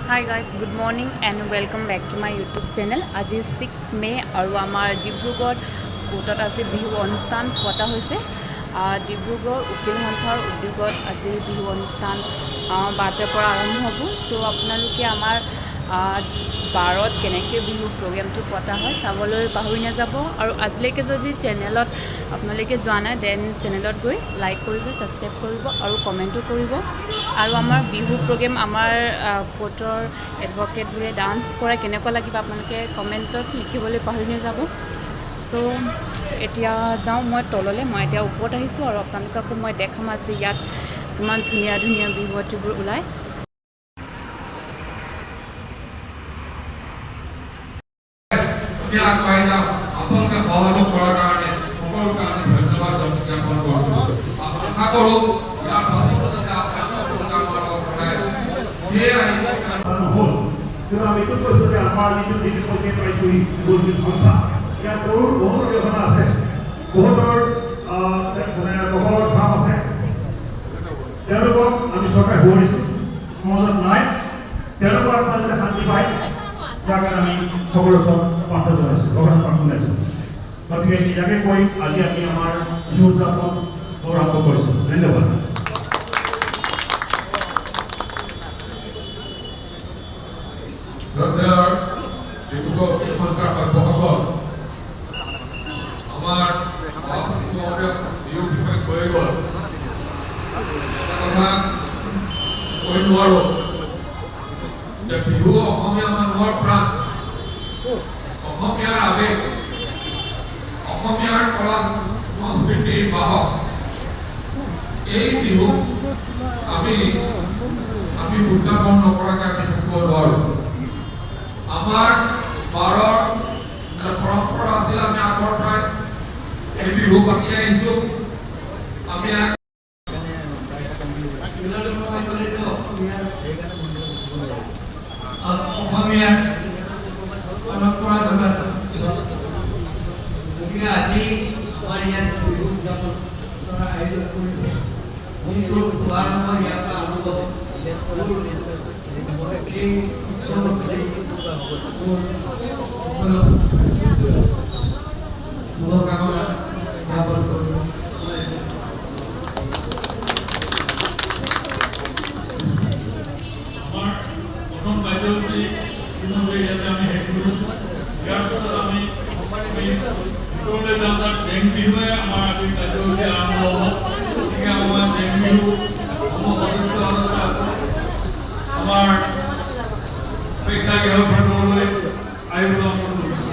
Hi guys, good morning and welcome back to my YouTube channel. আজি 6 মে আৰু আমাৰ ডিব্ৰুগড় কোৰ্টত আজি বিহু অনুষ্ঠান পতা হৈছে। ডিব্ৰুগড় উকিল সন্থাৰ উদ্যোগত আজি বিহু অনুষ্ঠান 12টাৰ পৰা আৰম্ভ হ'ব। সো আপোনালোকে আমাৰ 12ত কেনেকৈ বিহু প্ৰগ্ৰামটো পতা হয় চাবলৈ পাহৰি নাযাব আৰু আজিলৈকে যদি চেনেলত আপোনালোকে যোৱা নাই দেন চেনেলত গৈ লাইক কৰিব, ছাবস্ক্ৰাইব কৰিব আৰু কমেণ্টো কৰিব। আৰু আমাৰ বিহু প্ৰগ্ৰাম আমাৰ কোৰ্টৰ এডভকেটবোৰে ডান্স কৰে কেনেকুৱা লাগিব আপোনালোকে কমেণ্টত লিখিবলৈ পাহৰি নাযাব। সো এতিয়া যাওঁ মই তললৈ, মই এতিয়া ওপৰত আহিছোঁ আৰু আপোনালোককো মই দেখাম আজি ইয়াত কিমান ধুনীয়া ধুনীয়া বিহুৱতীবোৰ ওলায়। আপোনালোকে সহযোগ কৰাৰ কাৰণে সকলোকে আমি ধন্যবাদ জ্ঞাপন কৰিছোঁ। আশা কৰোঁ ইয়াৰ পাছতো যাতে আপোনালোকে আমি এইটো কৈছোঁ যে আমাৰ যিটো ডিজিটেলকে পাইছোঁ বিহু সংস্থা ইয়াত বহুতো অৰিহণা আছে, বহুতৰ দখলৰ ধাপ আছে। তেওঁলোকক আমি চৰকাৰে সুৱৰিছোঁ, সমাজত নাই, তেওঁলোকৰ আপোনালোকে শান্তি পায় যাৰ কাৰণে আমি সকলো প্ৰাৰ্থনা জনাইছোঁ, ভগৱানক প্ৰাৰ্থনা জনাইছোঁ। গতিকে ইয়াকে কৈ আজি আমি আমাৰ বিহু উদযাপন আৰম্ভ কৰিছোঁ। ধন্যবাদ। ডিব্ৰুগড় উকিল সন্থাৰ সভ্যসকল, আমাৰ বিহুৰ বিষয়ে কৈ গ'ল, কথা কৈ নোৱাৰোঁ যে বিহু অসমীয়া মানুহৰ প্ৰাণ, অসমীয়াৰ আৱেগ, অসমীয়াৰ কলা সংস্কৃতিৰ বাহক। এই বিহু আমি উদযাপন নকৰাকৈ আমি থাকিব নোৱাৰোঁ। আমাৰ বাৰৰ পৰম্পৰা আছিল, আমি আগৰ পৰাই এই বিহু পাতি আহিছোঁ। আমি অসমীয়াৰ পৰম্পৰা জগত। গতিকে আজি আমাৰ ইয়াত বিহু উদযাপন আয়োজন কৰিছোঁ। যিটো শুভাৰম্ভ ইয়াৰ পৰা আৰম্ভ এই উৎসৱৰ শুভকামনা জ্ঞাপন কৰোঁ। আমাৰ প্ৰথম কাৰ্যসূচী ইতিমধ্যে ইয়াতে আমি শেষ কৰিছোঁ। ইয়াৰ পিছত আমি ভিতৰলৈ যাম, তাত বেংক বিহুৱে আমাৰ আজি কাৰ্যসূচী আৰম্ভ হ'ব। গতিকে আমাৰ বেংক বিহু সদস্য আমাৰ প্ৰেক্ষাগৃহলৈ আয়োজন কৰিছোঁ।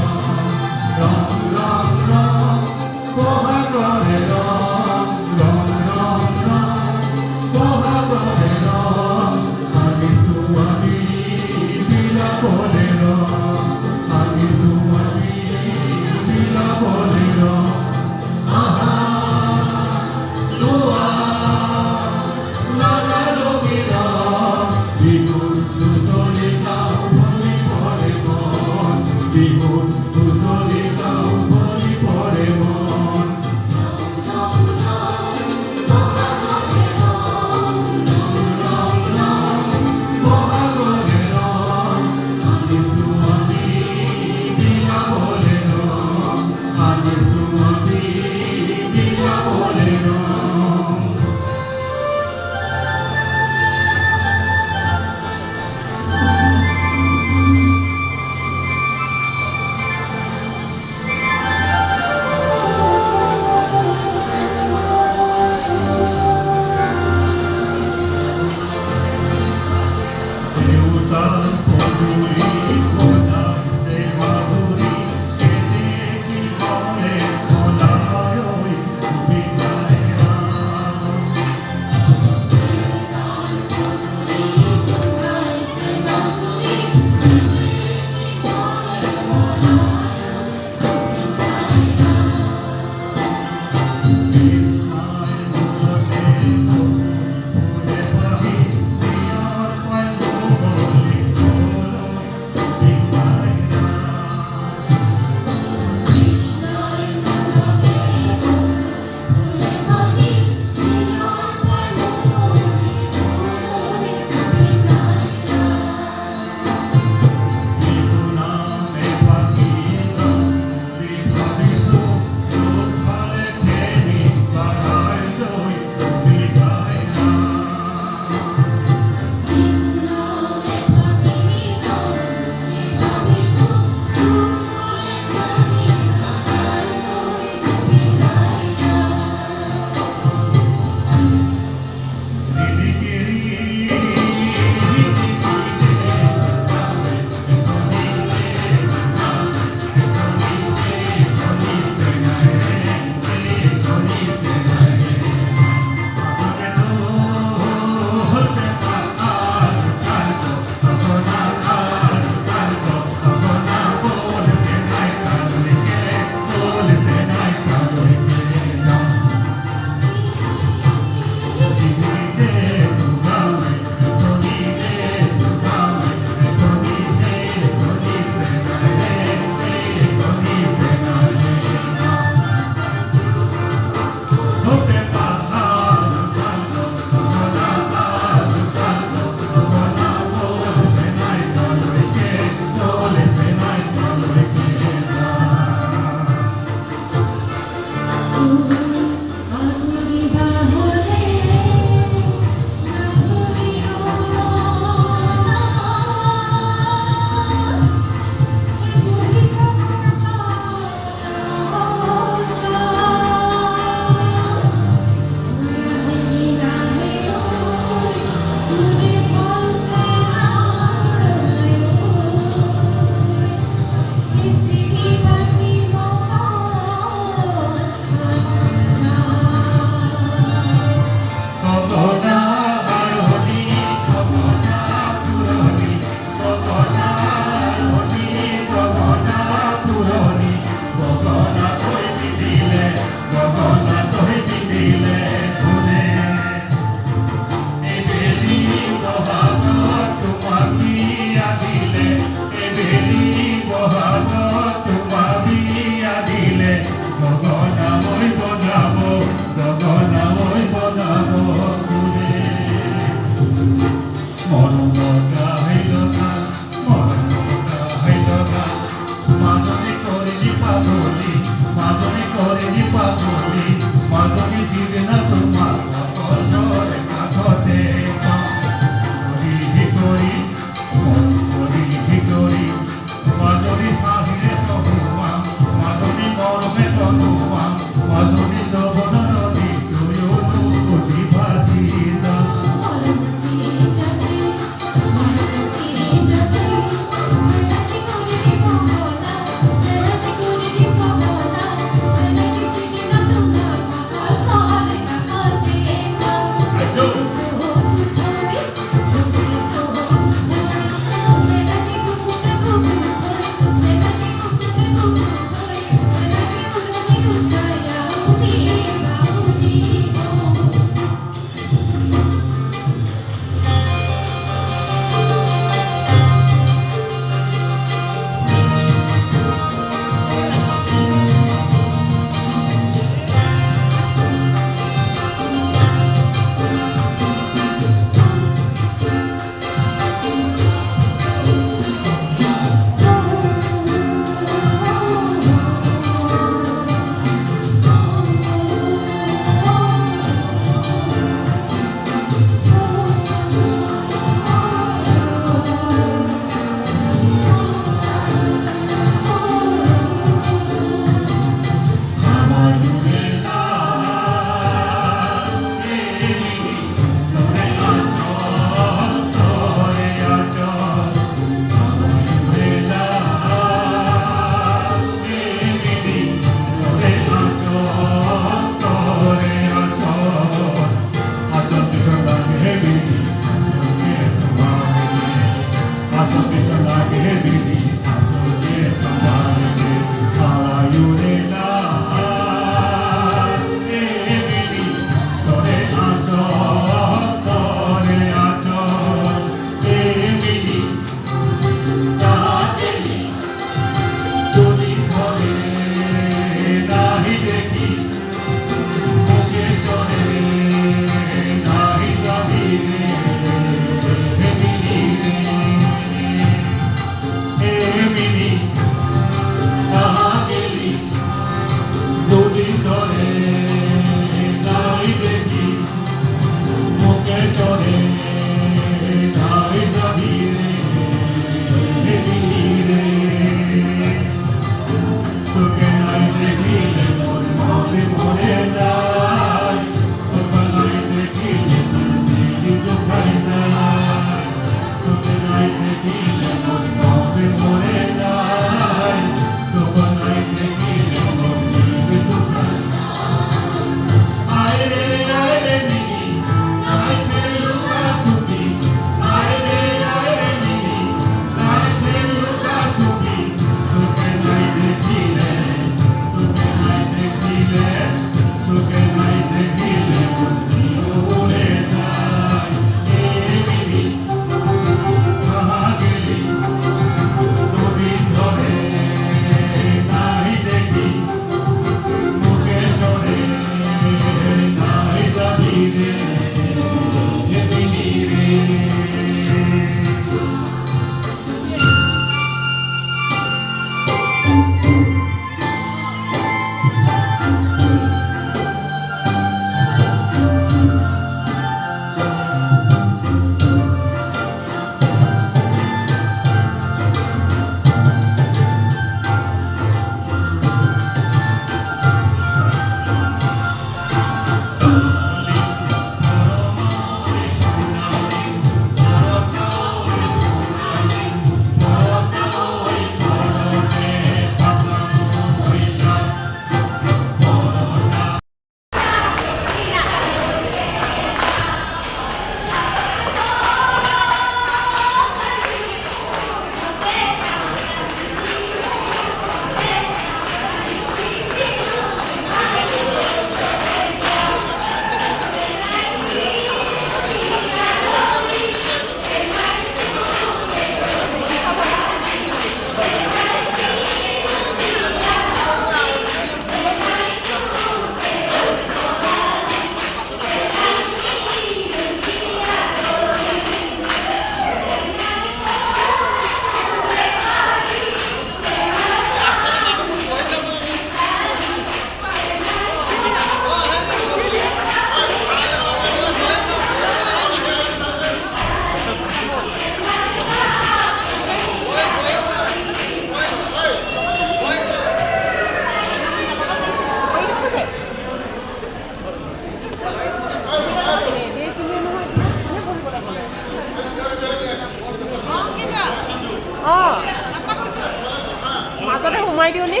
লগাই দিওঁ নি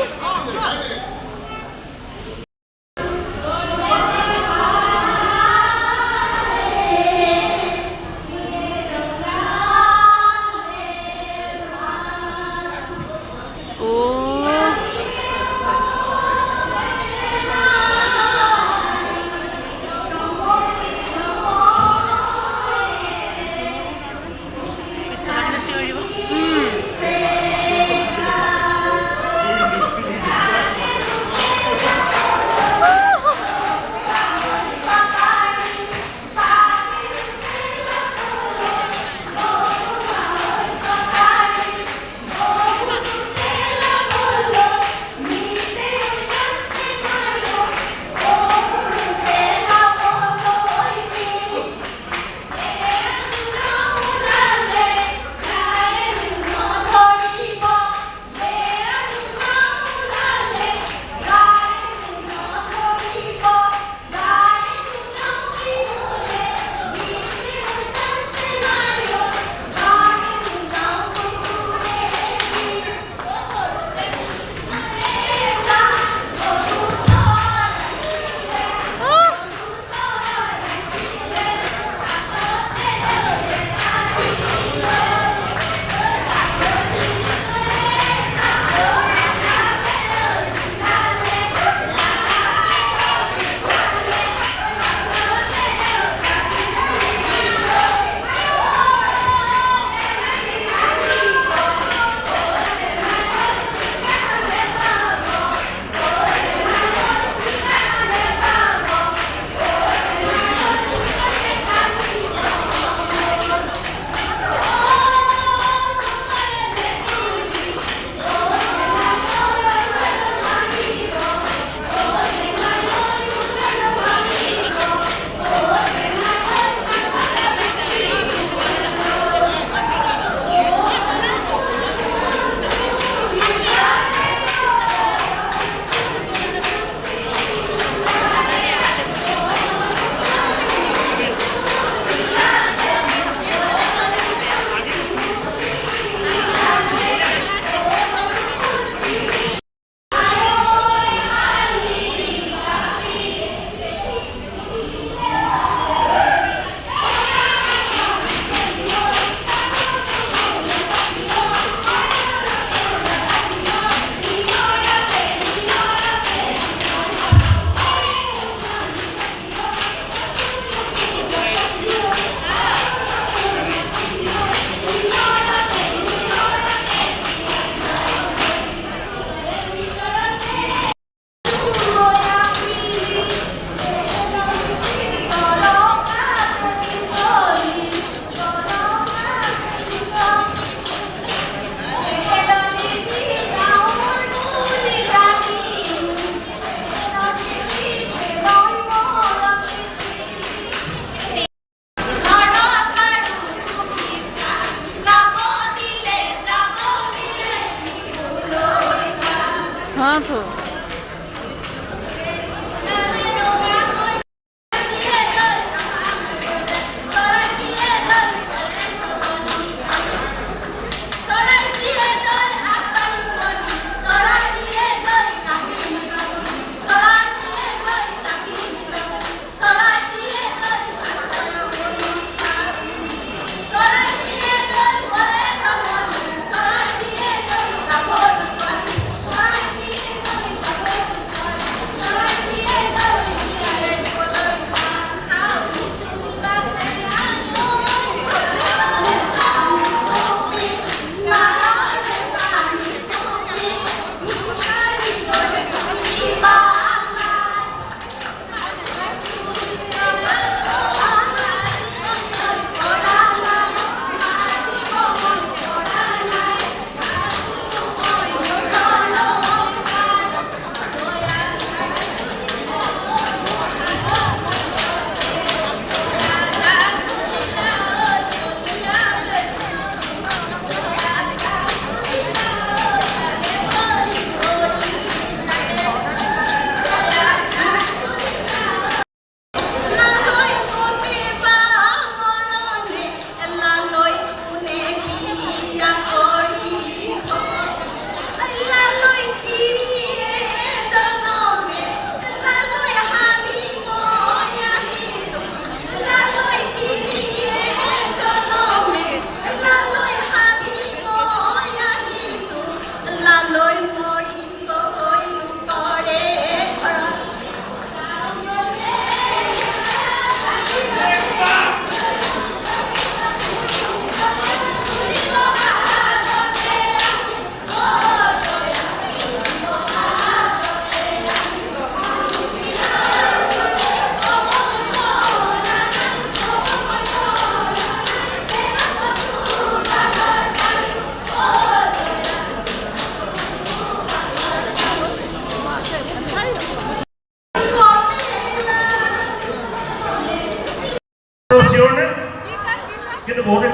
বহুতে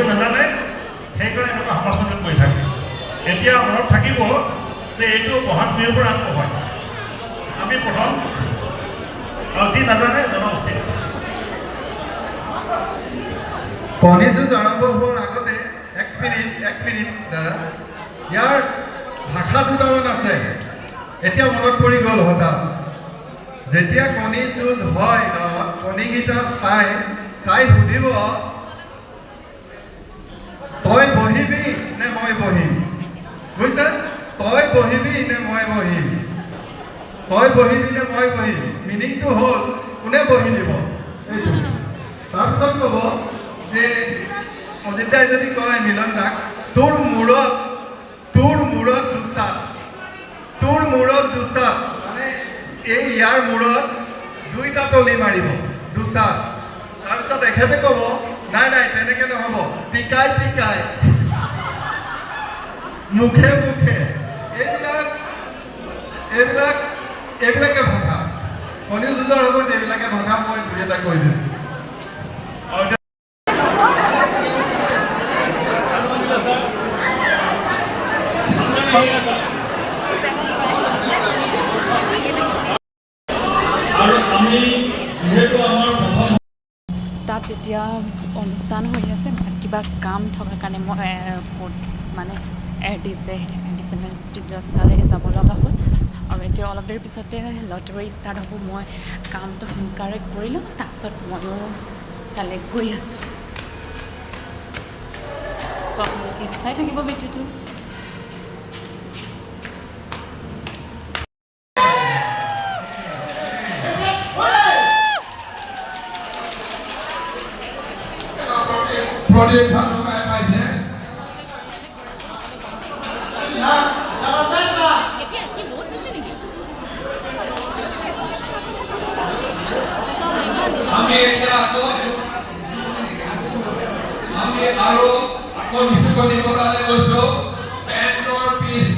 নাজানে সেইকাৰণে এনেকুৱা সমাজখন কৰি থাকে এতিয়া মনত থাকিব যে এইটো বহাগ বিহুৰ পৰা আৰম্ভ হয় আমি প্ৰথম আৰু যি নাজানে জনা উচিত কণী যুঁজ আৰম্ভ হোৱাৰ আগতে এক মিনিট দাদা ইয়াৰ ভাষা দুটামান আছে এতিয়া মনত পৰি গ'ল হঠাৎ যেতিয়া কণী যুঁজ হয় গাঁৱত কণীকেইটা চাই সুধিব তই বহিবি নে মই বহিম বুজিছে তই বহিবি নে মই বহিম মিনিংটো হ'ল কোনে বহি দিব এইটো তাৰপিছত ক'ব যে অজিত দাই যদি কয় মিলন দাক তোৰ মূৰত দুচাপ মানে এই ইয়াৰ মূৰত দুইটা তলি মাৰিব দুচাপ তাৰপিছত এখেতে ক'ব নাই তেনেকে নহ'ব টিকাই মুখে এইবিলাকে ভাষা কণী যুঁজৰ সময়ত এইবিলাকে ভাষা মই দুই এটা কৈ দিছোঁ তাত এতিয়া অনুষ্ঠান হৈ আছে কিবা কাম থকাৰ কাৰণে মই মানে এডিচনেল ষ্টুডিঅ'ছ তালৈ যাব লগা হ'ল আৰু এতিয়া অলপ দেৰি পিছতে লটাৰী ষ্টাৰ্ট হ'ব মই কামটো সোনকালে কৰিলোঁ তাৰপিছত ময়ো তালৈ গৈ আছোঁ চ' আপোনালোকে চাই থাকিব ভিডিঅ'টো আমি আৰু আকৌ নিচুকনি বগালে গৈছো পেণ্টৰ পিচ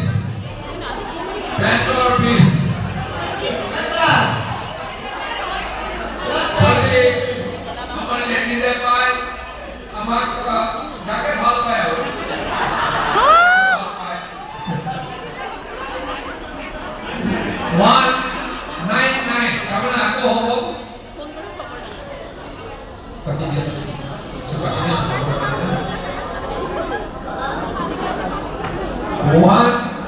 আমাৰ লেডিজে পায় আমাক যাকে ভাল পায় আৰু 199 তাৰমানে আকৌ হ'ব পাতি দিয়া 1729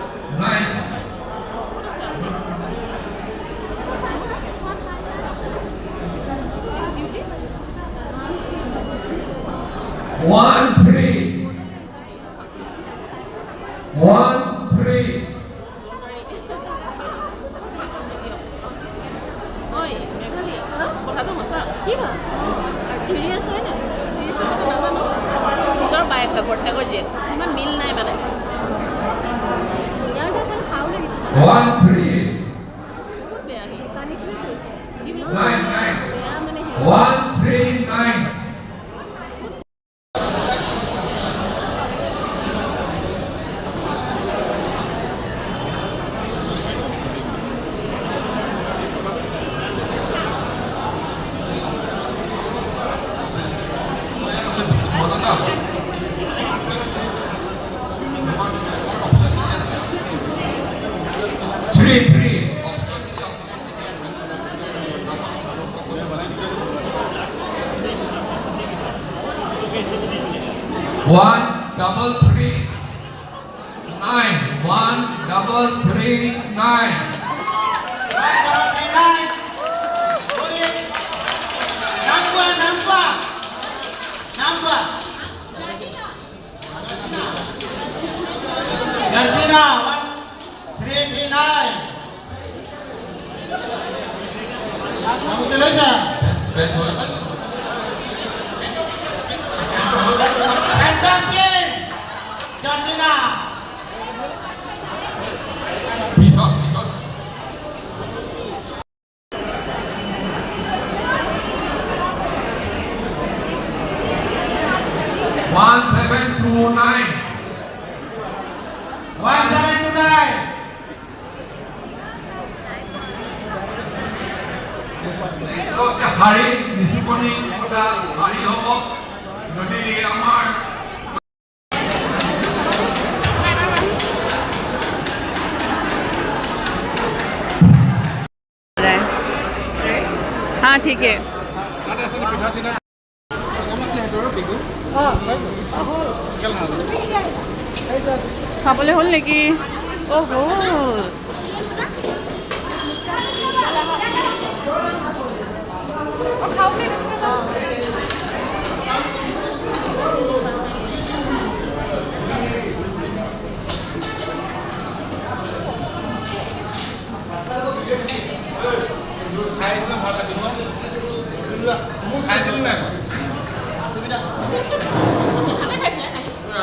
শাৰী নিচুকনি এটা শাৰী হ'ব যদি আমাৰ हाँ ठीक है খাবলৈ হ'ল নেকি অ' হ'ল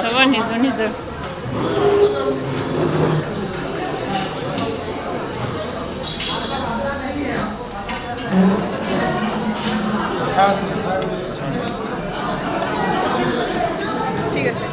চবৰ নিজৰ নিজৰ ঠিক আছে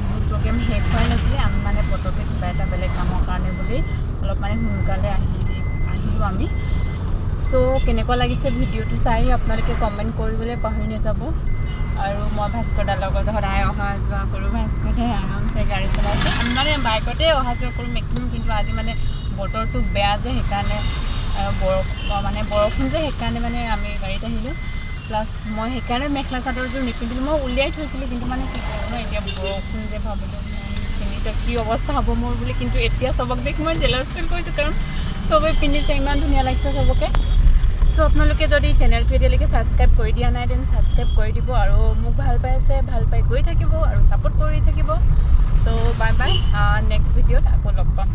বিহুৰ প্ৰগ্ৰেম শেষ হোৱা নাছিলে আমি মানে পটককৈ কিবা এটা বেলেগ কামৰ কাৰণে বুলি অলপ মানে সোনকালে আহিলোঁ আমি চ' কেনেকুৱা লাগিছে ভিডিঅ'টো চাই আপোনালোকে কমেণ্ট কৰিবলৈ পাহৰি নাযাব আৰু মই ভাস্কৰদাৰ লগত সদায় অহা যোৱা কৰোঁ ভাস্কৰদাই আৰামছে গাড়ী চলাইছে আমি মানে বাইকতে অহা যোৱা কৰোঁ মেক্সিমাম কিন্তু আজি মানে বতৰটো বেয়া যে সেইকাৰণে বৰষুণ যে সেইকাৰণে মানে আমি গাড়ীত আহিলোঁ প্লাছ মই সেইকাৰণে মেখেলা চাদৰযোৰ নিপিন্ধিলোঁ মই উলিয়াই থৈছিলোঁ কিন্তু মানে কি কৰোঁ ন এতিয়া বৰষুণ যে ভাবিলোঁ পিন্ধিতে কি অৱস্থা হ'ব মোৰ বুলি কিন্তু এতিয়া চবক দেখি মই জেলাছ ফিল কৰিছোঁ কাৰণ চবেই পিন্ধিছে ইমান ধুনীয়া লাগিছে চবকে চ' আপোনালোকে যদি চেনেলটো এতিয়ালৈকে ছাবস্ক্ৰাইব কৰি দিয়া নাই দেন ছাবস্ক্ৰাইব কৰি দিব আৰু মোক ভাল পাইছে ভাল পাই গৈ থাকিব আৰু ছাপোৰ্ট কৰি থাকিব চ' বাই বাই নেক্সট ভিডিঅ'ত আকৌ লগ পাম